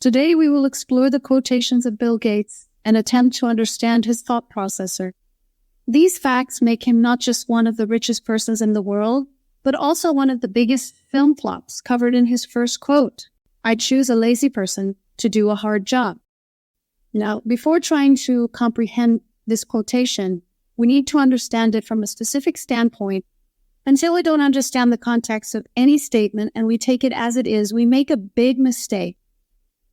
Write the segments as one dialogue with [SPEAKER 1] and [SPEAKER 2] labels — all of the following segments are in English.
[SPEAKER 1] Today we will explore the quotations of Bill Gates and attempt to understand his thought processor. These facts make him not just one of the richest persons in the world, but also one of the biggest film flops covered in his first quote: "I choose a lazy person to do a hard job." Now, before trying to comprehend this quotation, we need to understand it from a specific standpoint. Until we don't understand the context of any statement and we take it as it is, we make a big mistake.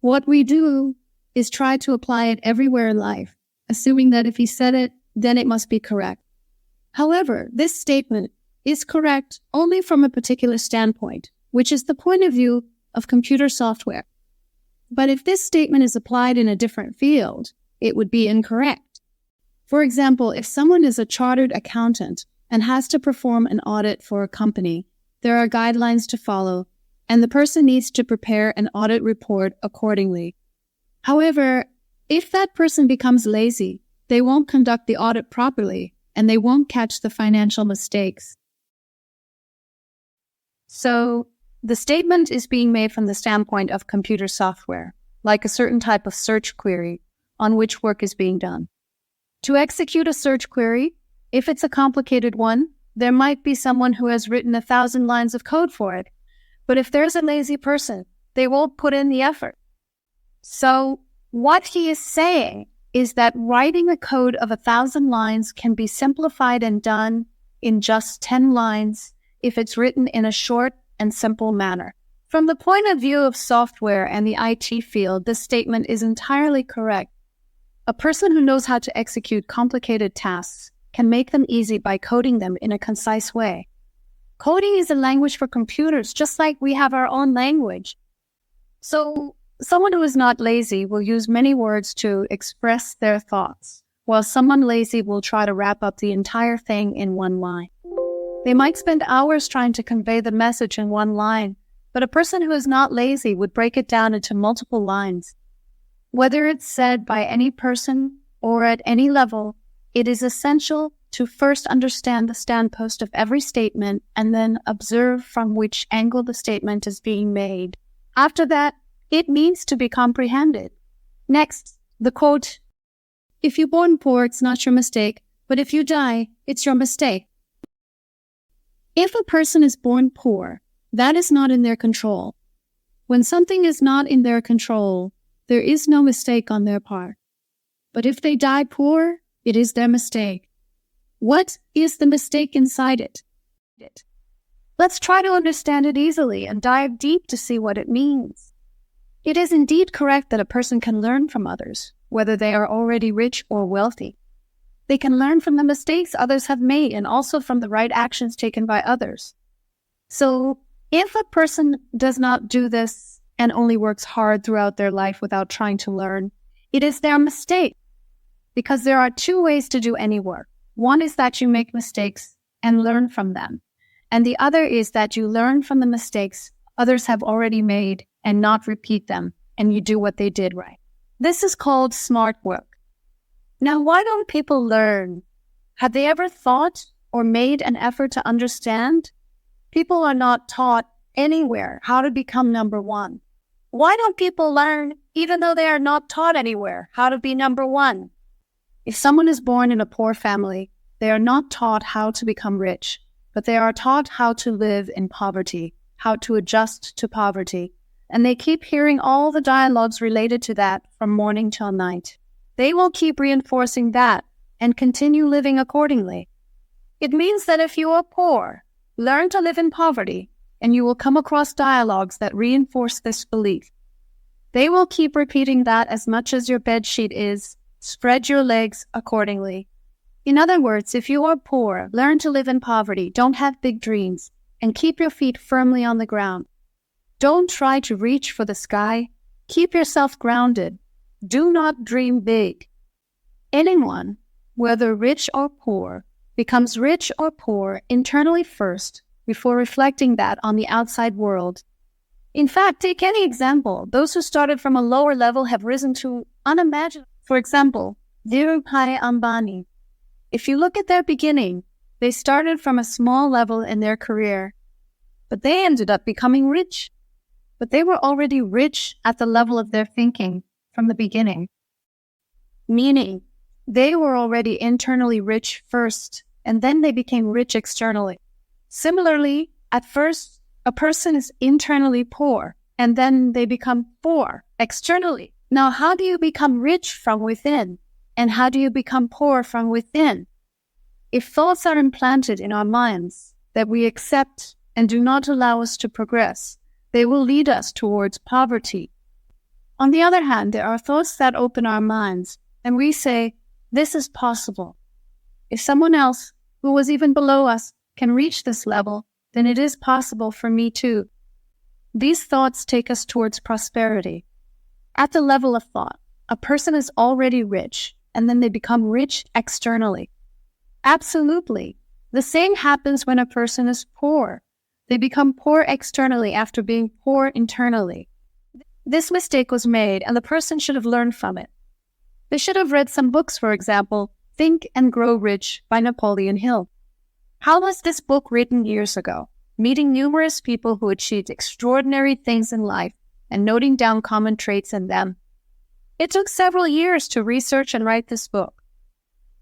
[SPEAKER 1] What we do is try to apply it everywhere in life, assuming that if he said it, then it must be correct. However, this statement is correct only from a particular standpoint, which is the point of view of computer software. But if this statement is applied in a different field, it would be incorrect. For example, if someone is a chartered accountant and has to perform an audit for a company, there are guidelines to follow, and the person needs to prepare an audit report accordingly. However, if that person becomes lazy, they won't conduct the audit properly, and they won't catch the financial mistakes. So, the statement is being made from the standpoint of computer software, like a certain type of search query on which work is being done. To execute a search query, if it's a complicated one, there might be someone who has written 1,000 lines of code for it. But if there's a lazy person, they won't put in the effort. So what he is saying is that writing a code of 1,000 lines can be simplified and done in just 10 lines if it's written in a short and simple manner. From the point of view of software and the IT field, this statement is entirely correct. A person who knows how to execute complicated tasks can make them easy by coding them in a concise way. Coding is a language for computers, just like we have our own language. So, someone who is not lazy will use many words to express their thoughts, while someone lazy will try to wrap up the entire thing in one line. They might spend hours trying to convey the message in one line, but a person who is not lazy would break it down into multiple lines. Whether it's said by any person or at any level, it is essential to first understand the standpost of every statement and then observe from which angle the statement is being made. After that, it needs to be comprehended. Next, the quote: "If you're born poor, it's not your mistake, but if you die, it's your mistake." If a person is born poor, that is not in their control. When something is not in their control, there is no mistake on their part. But if they die poor, it is their mistake. What is the mistake inside it? Let's try to understand it easily and dive deep to see what it means. It is indeed correct that a person can learn from others, whether they are already rich or wealthy. They can learn from the mistakes others have made and also from the right actions taken by others. So, if a person does not do this and only works hard throughout their life without trying to learn, it is their mistake. Because there are two ways to do any work. One is that you make mistakes and learn from them. And the other is that you learn from the mistakes others have already made and not repeat them, and you do what they did right. This is called smart work. Now, why don't people learn? Have they ever thought or made an effort to understand? People are not taught anywhere how to become number one. Why don't people learn, even though they are not taught anywhere, how to be number one? If someone is born in a poor family, they are not taught how to become rich, but they are taught how to live in poverty, how to adjust to poverty, and they keep hearing all the dialogues related to that from morning till night. They will keep reinforcing that and continue living accordingly. It means that if you are poor, learn to live in poverty, and you will come across dialogues that reinforce this belief. They will keep repeating that as much as your bedsheet is. Spread your legs accordingly. In other words, if you are poor, learn to live in poverty, don't have big dreams, and keep your feet firmly on the ground. Don't try to reach for the sky. Keep yourself grounded. Do not dream big. Anyone, whether rich or poor, becomes rich or poor internally first before reflecting that on the outside world. In fact, take any example. Those who started from a lower level have risen to unimaginable. For example, Dhirubhai Ambani. If you look at their beginning, they started from a small level in their career, but they ended up becoming rich. but they were already rich at the level of their thinking from the beginning. Meaning, they were already internally rich first, and then they became rich externally. Similarly, at first, a person is internally poor, and then they become poor externally. Now, how do you become rich from within? And how do you become poor from within? If thoughts are implanted in our minds that we accept and do not allow us to progress, they will lead us towards poverty. On the other hand, there are thoughts that open our minds, and we say, this is possible. If someone else who was even below us can reach this level, then it is possible for me too. These thoughts take us towards prosperity. At the level of thought, a person is already rich, and then they become rich externally. Absolutely. The same happens when a person is poor. They become poor externally after being poor internally. This mistake was made, and the person should have learned from it. They should have read some books, for example, Think and Grow Rich by Napoleon Hill. How was this book written years ago? Meeting numerous people who achieved extraordinary things in life and noting down common traits in them. It took several years to research and write this book,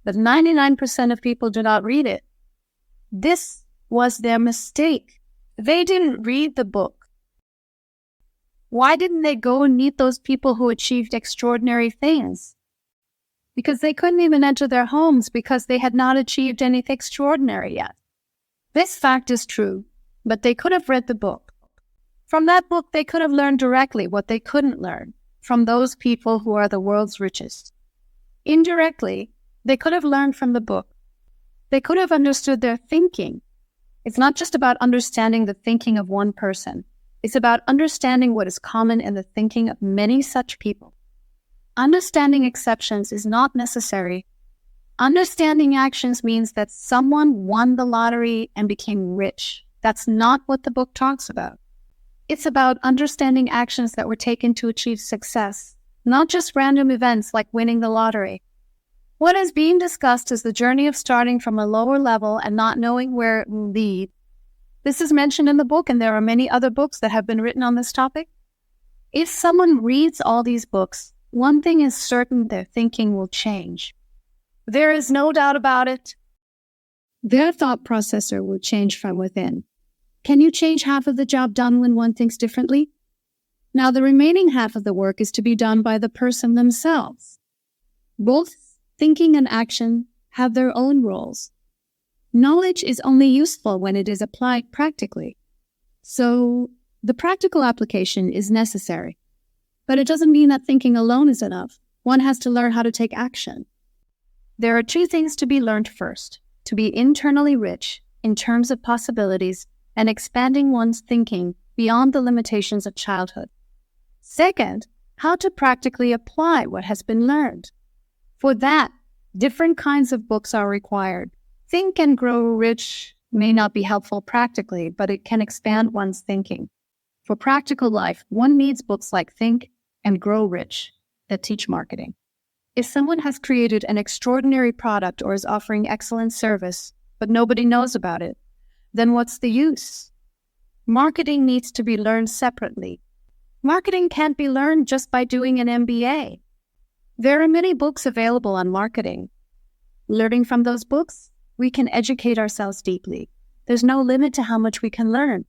[SPEAKER 1] but 99% of people do not read it. This was their mistake. They didn't read the book. Why didn't they go and meet those people who achieved extraordinary things? Because they couldn't even enter their homes because they had not achieved anything extraordinary yet. This fact is true, but they could have read the book. From that book, they could have learned directly what they couldn't learn from those people who are the world's richest. Indirectly, they could have learned from the book. They could have understood their thinking. It's not just about understanding the thinking of one person. It's about understanding what is common in the thinking of many such people. Understanding exceptions is not necessary. Understanding actions means that someone won the lottery and became rich. That's not what the book talks about. It's about understanding actions that were taken to achieve success, not just random events like winning the lottery. What is being discussed is the journey of starting from a lower level and not knowing where it will lead. This is mentioned in the book, and there are many other books that have been written on this topic. If someone reads all these books, one thing is certain: their thinking will change. There is no doubt about it. Their thought processor will change from within. Can you change half of the job done when one thinks differently? Now, the remaining half of the work is to be done by the person themselves. Both thinking and action have their own roles. Knowledge is only useful when it is applied practically. So, the practical application is necessary. But it doesn't mean that thinking alone is enough. One has to learn how to take action. There are two things to be learned first: to be internally rich in terms of possibilities and expanding one's thinking beyond the limitations of childhood. Second, how to practically apply what has been learned. For that, different kinds of books are required. Think and Grow Rich may not be helpful practically, but it can expand one's thinking. For practical life, one needs books like Think and Grow Rich that teach marketing. If someone has created an extraordinary product or is offering excellent service, but nobody knows about it, then what's the use? Marketing needs to be learned separately. Marketing can't be learned just by doing an MBA. There are many books available on marketing. Learning from those books, we can educate ourselves deeply. There's no limit to how much we can learn.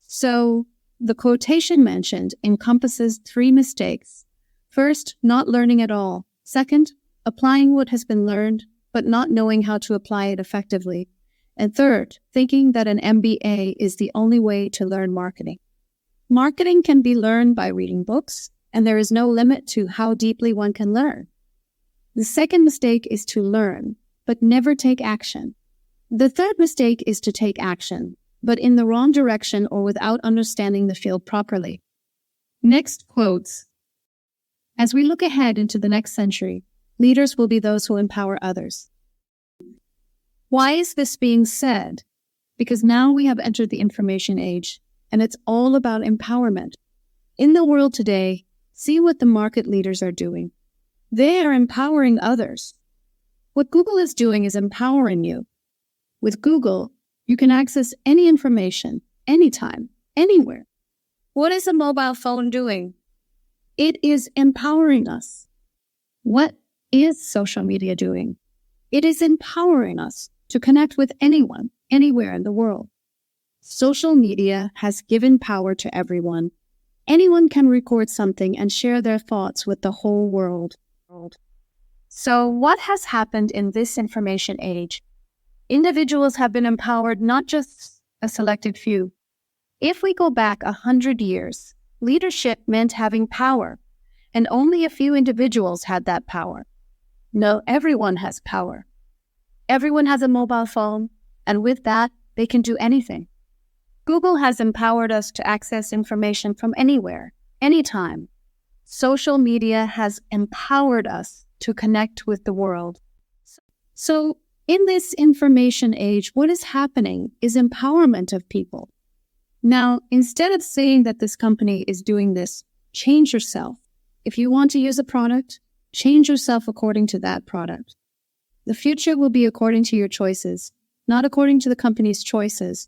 [SPEAKER 1] So, the quotation mentioned encompasses 3 mistakes. First, not learning at all. Second, applying what has been learned, but not knowing how to apply it effectively. And third, thinking that an MBA is the only way to learn marketing. Marketing can be learned by reading books, and there is no limit to how deeply one can learn. The second mistake is to learn, but never take action. The third mistake is to take action, but in the wrong direction or without understanding the field properly. Next quotes. As we look ahead into the next century, leaders will be those who empower others. Why is this being said? Because now we have entered the information age, and it's all about empowerment. In the world today, see what the market leaders are doing. They are empowering others. What Google is doing is empowering you. With Google, you can access any information, anytime, anywhere. What is a mobile phone doing? It is empowering us. What is social media doing? It is empowering us to connect with anyone, anywhere in the world. Social media has given power to everyone. Anyone can record something and share their thoughts with the whole world. So what has happened in this information age? Individuals have been empowered, not just a selected few. If we go back 100 years, leadership meant having power, and only a few individuals had that power. No, everyone has power. Everyone has a mobile phone, and with that, they can do anything. Google has empowered us to access information from anywhere, anytime. Social media has empowered us to connect with the world. So, in this information age, what is happening is empowerment of people. Now, instead of saying that this company is doing this, change yourself. If you want to use a product, change yourself according to that product. The future will be according to your choices, not according to the company's choices.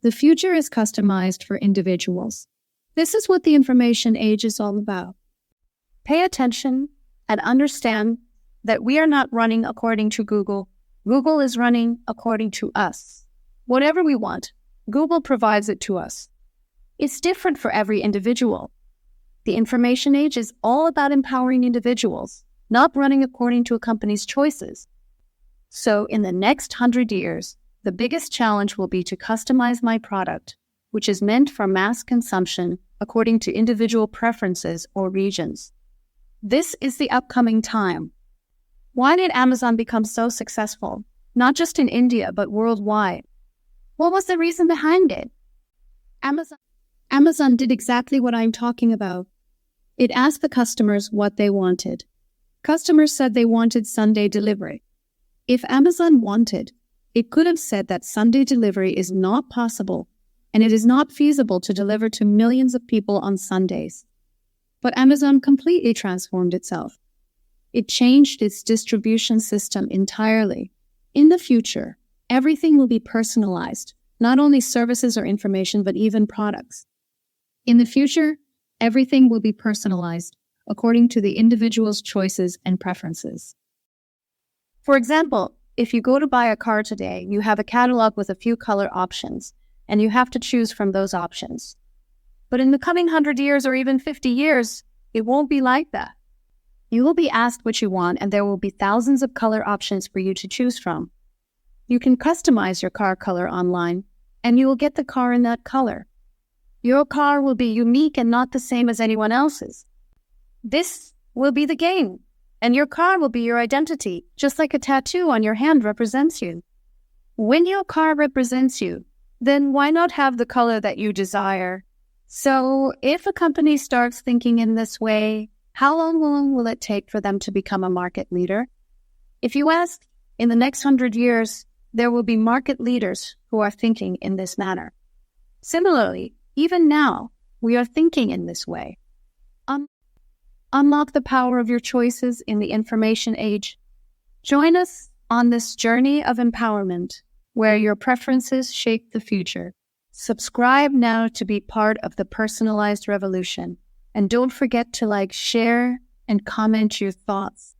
[SPEAKER 1] The future is customized for individuals. This is what the information age is all about. Pay attention and understand that we are not running according to Google. Google is running according to us. Whatever we want, Google provides it to us. It's different for every individual. The information age is all about empowering individuals, not running according to a company's choices. So in the next 100 years, the biggest challenge will be to customize my product, which is meant for mass consumption according to individual preferences or regions. This is the upcoming time. Why did Amazon become so successful, not just in India, but worldwide? What was the reason behind it? Amazon did exactly what I'm talking about. It asked the customers what they wanted. Customers said they wanted Sunday delivery. If Amazon wanted, it could have said that Sunday delivery is not possible and it is not feasible to deliver to millions of people on Sundays. But Amazon completely transformed itself. It changed its distribution system entirely. In the future, everything will be personalized, not only services or information, but even products. In the future, everything will be personalized according to the individual's choices and preferences. For example, if you go to buy a car today, you have a catalog with a few color options, and you have to choose from those options. But in the coming 100 years or even 50 years, it won't be like that. You will be asked what you want, and there will be thousands of color options for you to choose from. You can customize your car color online, and you will get the car in that color. Your car will be unique and not the same as anyone else's. This will be the game, and your car will be your identity, just like a tattoo on your hand represents you. When your car represents you, then why not have the color that you desire? So if a company starts thinking in this way, how long will it take for them to become a market leader? If you ask, in the next 100 years, there will be market leaders who are thinking in this manner. Similarly, even now, we are thinking in this way. Unlock the power of your choices in the information age. Join us on this journey of empowerment, where your preferences shape the future. Subscribe now to be part of the personalized revolution. And don't forget to like, share, and comment your thoughts.